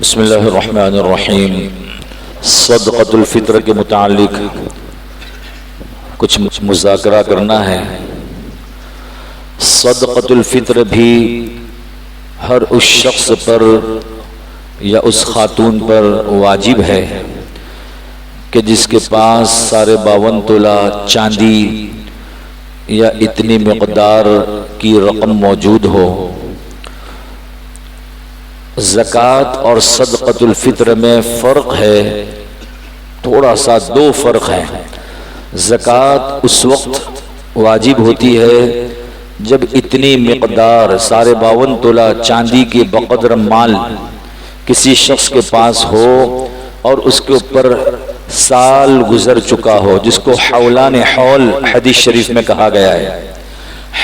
بسم اللہ الرحمن الرحیم۔ صدقۃ الفطر کے متعلق کچھ مذاکرہ کرنا ہے۔ صدقۃ الفطر بھی ہر اس شخص پر یا اس خاتون پر واجب ہے کہ جس کے پاس 52.5 تولہ چاندی یا اتنی مقدار کی رقم موجود ہو۔ زکوٰۃ اور صدقۃ الفطر میں فرق ہے، تھوڑا سا دو فرق ہیں۔ زکوٰۃ اس وقت واجب ہوتی ہے جب اتنی مقدار 52.5 تولہ چاندی کے بقدر مال کسی شخص کے پاس ہو اور اس کے اوپر سال گزر چکا ہو، جس کو حولان حول حدیث شریف میں کہا گیا ہے۔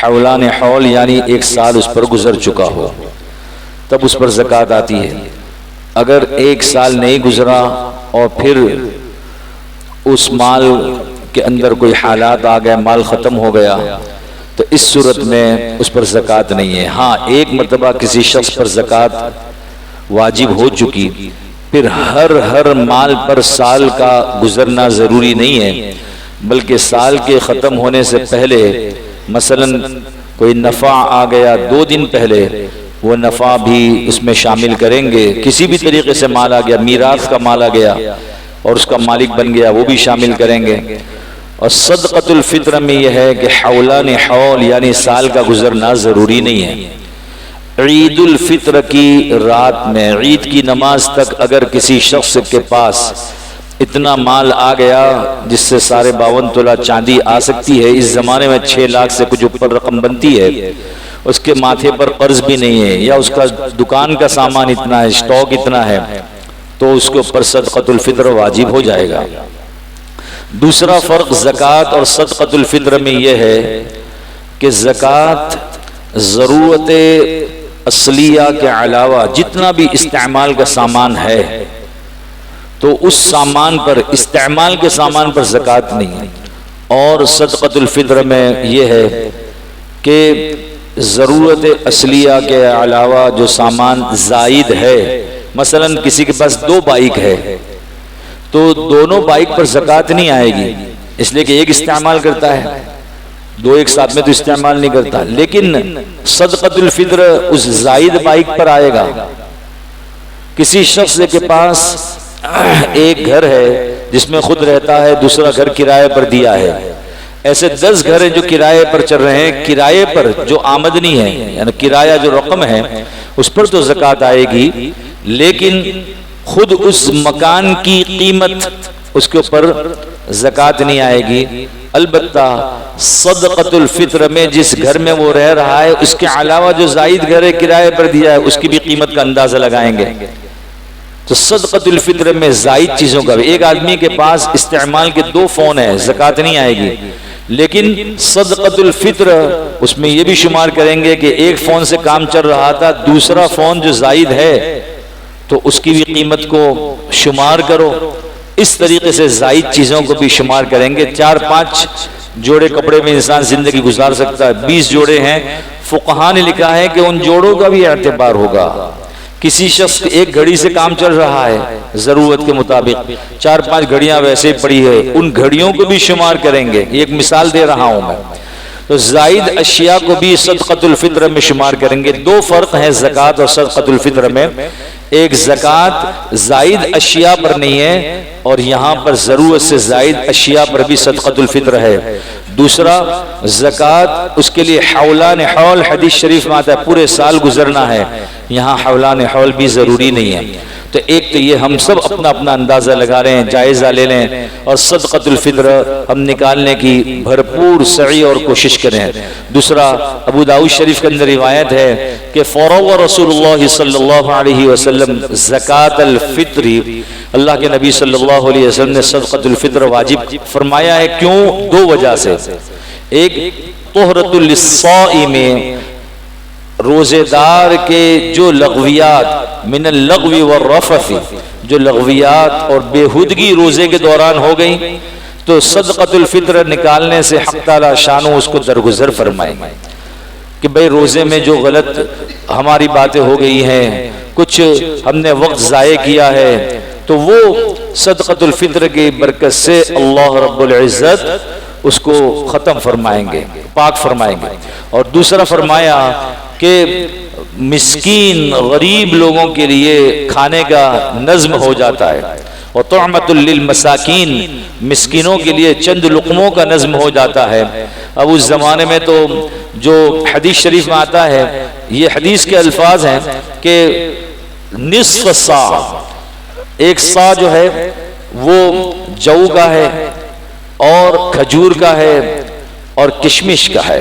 حولان حول یعنی 1 سال اس پر گزر چکا ہو، تب اس پر زکوٰۃ آتی ہے۔ اگر 1 سال نہیں گزرا اور پھر اس مال کے اندر کوئی حالات آ گئے، مال ختم ہو گیا، تو اس صورت میں اس پر زکوٰۃ نہیں ہے۔ ہاں، ایک مرتبہ کسی شخص پر زکوٰۃ واجب ہو چکی، پھر ہر مال پر سال کا گزرنا ضروری نہیں ہے، بلکہ سال کے ختم ہونے سے پہلے مثلا کوئی نفع آ گیا 2 دن پہلے، وہ نفع بھی اس میں شامل کریں گے۔ کسی بھی طریقے سے مال آ گیا، میراث کا مال آ گیا اور اس کا مالک بن گیا، وہ بھی شامل کریں گے۔ اور صدقۃ الفطر میں یہ ہے کہ حولان حول یعنی سال کا گزرنا ضروری نہیں ہے۔ عید الفطر کی رات میں، عید کی نماز تک اگر کسی شخص کے پاس اتنا مال آ گیا جس سے 52.5 تولہ چاندی آ سکتی ہے، اس زمانے میں 6 لاکھ سے کچھ اوپر رقم بنتی ہے، اس کے ماتھے پر قرض بھی نہیں ہے، یا اس کا دکان کا سامان اتنا ہے، سٹاک اتنا ہے، تو اس کے اوپر صدقۃ الفطر واجب ہو جائے گا۔ دوسرا فرق زکوٰۃ اور صدقۃ الفطر میں یہ ہے کہ زکوٰۃ ضرورت اصلیہ کے علاوہ جتنا بھی استعمال کا سامان ہے تو اس سامان پر، استعمال کے سامان پر زکوٰۃ نہیں ہے۔ اور صدقۃ الفطر میں یہ ہے کہ ضرورت اصلیہ کے علاوہ جو سامان زائد ہے، مثلا کسی کے پاس 2 بائک ہے تو دونوں بائک پر زکوٰۃ نہیں آئے گی، اس لیے کہ ایک استعمال کرتا ہے، 2 ایک ساتھ میں تو استعمال نہیں کرتا، لیکن صدقۃ الفطر اس زائد بائک پر آئے گا۔ کسی شخص کے پاس ایک گھر ہے جس میں خود رہتا ہے، دوسرا گھر کرائے پر دیا ہے، ایسے 10 گھر ہیں جو کرائے پر چل رہے ہیں، کرائے پر جو آمدنی ہے یعنی کرایہ جو رقم ہے اس پر تو زکوٰۃ آئے گی، لیکن خود اس مکان کی قیمت اس کے اوپر زکوٰۃ نہیں آئے گی۔ البتہ صدقۃ الفطر میں جس گھر میں وہ رہ رہا ہے اس کے علاوہ جو زائد گھر ہے کرائے پر دیا ہے، اس کی بھی قیمت کا اندازہ لگائیں گے۔ تو صدقۃ الفطر میں زائد چیزوں کا بھی، ایک آدمی کے پاس استعمال کے 2 فون ہیں، زکوٰۃ نہیں آئے گی، لیکن صدقۃ الفطر اس میں یہ بھی شمار کریں گے کہ ایک فون سے کام چل رہا تھا، دوسرا فون جو زائد ہے تو اس کی بھی قیمت کو شمار کرو۔ اس طریقے سے زائد چیزوں کو بھی شمار کریں گے۔ 4-5 جوڑے کپڑے میں انسان زندگی گزار سکتا ہے، 20 جوڑے ہیں، فقہاء نے لکھا ہے کہ ان جوڑوں کا بھی اعتبار ہوگا۔ کسی شخص ایک گھڑی سے کام چل رہا ہے ضرورت کے مطابق، 4-5 گھڑیاں ویسے پڑی ہے، ان گھڑیوں کو بھی شمار کریں گے۔ ایک مثال دے رہا ہوں میں، تو زائد اشیاء کو بھی صدقۃ الفطر میں شمار کریں گے۔ 2 فرق ہیں زکوٰۃ اور صدقۃ الفطر میں، ایک زکوٰۃ زائد اشیاء پر نہیں ہے اور یہاں پر ضرورت سے زائد اشیاء پر بھی صدقۃ الفطر ہے۔ دوسرا زکوٰۃ اس کے لیے حولان حول حدیث شریف میں آتا ہے، پورے سال گزرنا ہے، یہاں حولان حول بھی ضروری نہیں ہے۔ تو ایک تو یہ ہم سب اپنا اپنا اندازہ لگا رہے ہیں، جائزہ لے لیں اور صدقۃ الفطر ہم نکالنے کی بھرپور سعی اور کوشش کریں۔ دوسرا ابو داؤد شریف کے اندر روایت ہے کہ فرض رسول اللہ صلی اللہ علیہ وسلم زکوٰۃ الفطر، اللہ کے نبی صلی اللہ علیہ وسلم نے صدقۃ الفطر واجب فرمایا ہے۔ کیوں؟ 2 وجہ سے۔ ایک طہرۃ للصائم، روزے دار کے جو لغویات من اللغو والرفث، جو لغویات اور بےہودگی روزے کے دوران ہو گئی تو صدقۃ الفطر نکالنے سے حق تعالی شانو اس کو درگزر فرمائیں کہ بھئی روزے میں جو غلط ہماری باتیں ہو گئی ہیں کچھ ہم نے وقت ضائع کیا ہے تو وہ صدقۃ الفطر کی برکت سے اللہ رب العزت اس کو ختم فرمائیں گے، پاک فرمائیں گے۔ اور دوسرا فرمایا کہ مسکین غریب لوگوں کے لیے کھانے کا نظم ہو جاتا ہے، اور طعمۃ للمساکین، مسکینوں کے لیے چند لقموں کا نظم ہو جاتا ہے۔ اب اس زمانے میں تو جو حدیث شریف میں آتا ہے، یہ حدیث کے الفاظ ہیں کہ نصف صاع، ایک صاع جو ہے وہ جو کا ہے اور کھجور کا ہے اور کشمش کا ہے،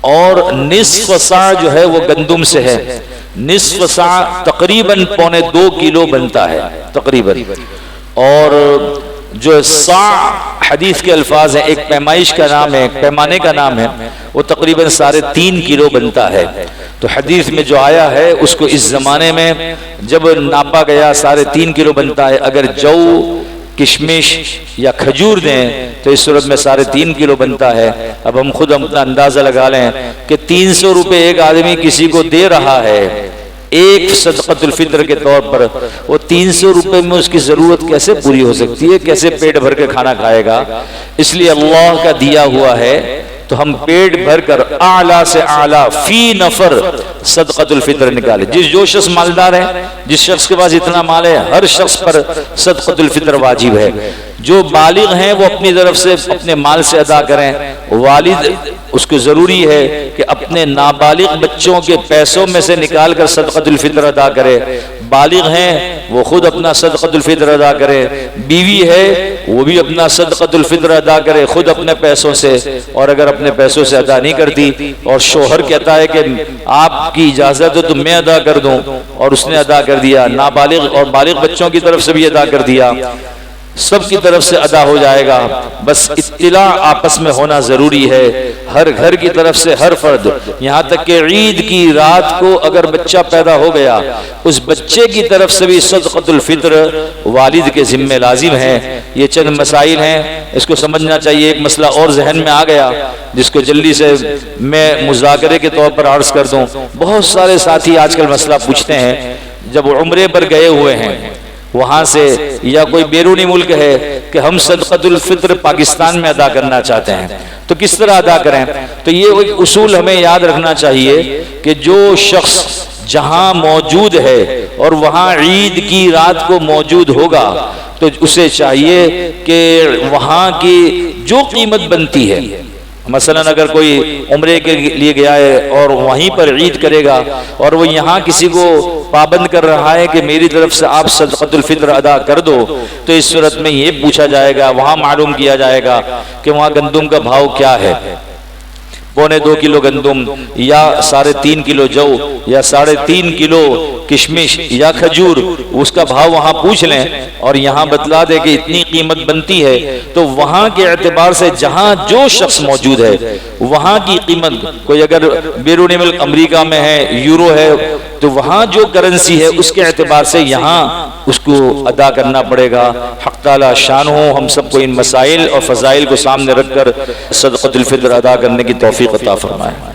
اور نصف صاع جو ہے وہ گندم سے ہے۔ نصف صاع تقریباً 1.25 کلو بنتا ہے تقریباً، اور جو صاع حدیث کے الفاظ ہیں، ایک پیمائش کا نام ہے، ایک پیمانے کا نام ہے، وہ تقریباً 3.5 کلو بنتا ہے۔ تو حدیث میں جو آیا ہے اس کو اس زمانے میں جب ناپا گیا 3.5 کلو بنتا ہے۔ اگر جو، کشمش یا کھجور دیں تو اس صورت میں 3.5 کلو بنتا ہے۔ اب ہم خود اپنا اندازہ لگا لیں کہ 300 روپے ایک آدمی کسی کو دے رہا ہے ایک صدقۃ الفطر کے طور پر، وہ 300 روپے میں اس کی ضرورت کیسے پوری ہو سکتی ہے، کیسے پیٹ بھر کے کھانا کھائے گا؟ اس لیے اللہ کا دیا ہوا ہے تو ہم پیٹ بھر کر اعلیٰ سے اعلیٰ فی نفر صدقۃ الفطر نکالے۔ جو شخص مالدار ہے، جس شخص کے پاس اتنا مال ہے، ہر شخص پر صدقۃ الفطر واجب ہے۔ جو بالغ ہیں وہ اپنی طرف سے اپنے مال سے ادا کریں، والد اس کو ضروری ہے کہ اپنے نابالغ بچوں کے پیسوں میں سے نکال کر صدقۃ الفطر ادا کرے۔ بالغ ہیں وہ خود اپنا صدقۃ الفطر ادا کرے، بیوی ہے وہ بھی اپنا صدقۃ الفطر ادا کرے خود اپنے پیسوں سے، اور اگر اپنے پیسوں سے ادا نہیں کرتی اور شوہر کہتا ہے کہ آپ کی اجازت ہے تو میں ادا کر دوں، اور اس نے ادا کر دیا، نابالغ اور بالغ بچوں کی طرف سے بھی ادا کر دیا، سب کی طرف سے ادا ہو جائے گا۔ بس اطلاع آپس میں ہونا ضروری ہے، ہر گھر کی طرف سے ہر فرد، یہاں تک کہ عید کی رات کو اگر بچہ پیدا ہو گیا اس بچے کی طرف سے بھی صدقۃ الفطر والد کے ذمہ لازم ہے۔ یہ چند مسائل ہیں، اس کو سمجھنا چاہیے۔ ایک مسئلہ اور ذہن میں آ گیا جس کو جلدی سے میں مذاکرے کے طور پر عرض کر دوں۔ بہت سارے ساتھی آج کل مسئلہ پوچھتے ہیں، جب عمرے پر گئے ہوئے ہیں وہاں سے، یا کوئی بیرونی ملک ہے کہ ہم صدقۃ الفطر پاکستان میں ادا کرنا چاہتے ہیں تو کس طرح ادا کریں؟ تو یہ ایک اصول ہمیں یاد رکھنا چاہیے کہ جو شخص جہاں موجود ہے اور وہاں عید کی رات کو موجود ہوگا تو اسے چاہیے کہ وہاں کی جو قیمت بنتی ہے، مثلا اگر کوئی عمرے کے لیے گیا ہے اور وہیں پر عید کرے گا اور وہ یہاں کسی کو پابند کر رہا ہے کہ میری طرف سے آپ صدقۃ الفطر ادا کر دو، تو اس صورت میں یہ پوچھا جائے گا، وہاں معلوم کیا جائے گا کہ وہاں گندم کا بھاؤ کیا ہے، 2.25 کلو گندم یا 3.5 کلو جو یا 3.5 کلو کشمش یا کھجور، اس کا بھاؤ وہاں پوچھ لیں اور یہاں بتلا دے کہ اتنی قیمت بنتی ہے، تو وہاں کے اعتبار سے جہاں جو شخص موجود ہے وہاں کی قیمت، کوئی اگر بیرونی ملک امریکہ میں ہے، یورو ہے، تو وہاں جو کرنسی ہے اس کے اعتبار سے یہاں اس کو ادا کرنا پڑے گا۔ حق تعالی شان ہو ہم سب کو ان مسائل اور فضائل کو سامنے رکھ کر صدقۃ الفطر ادا کرنے کی توفیق عطا فرمائے۔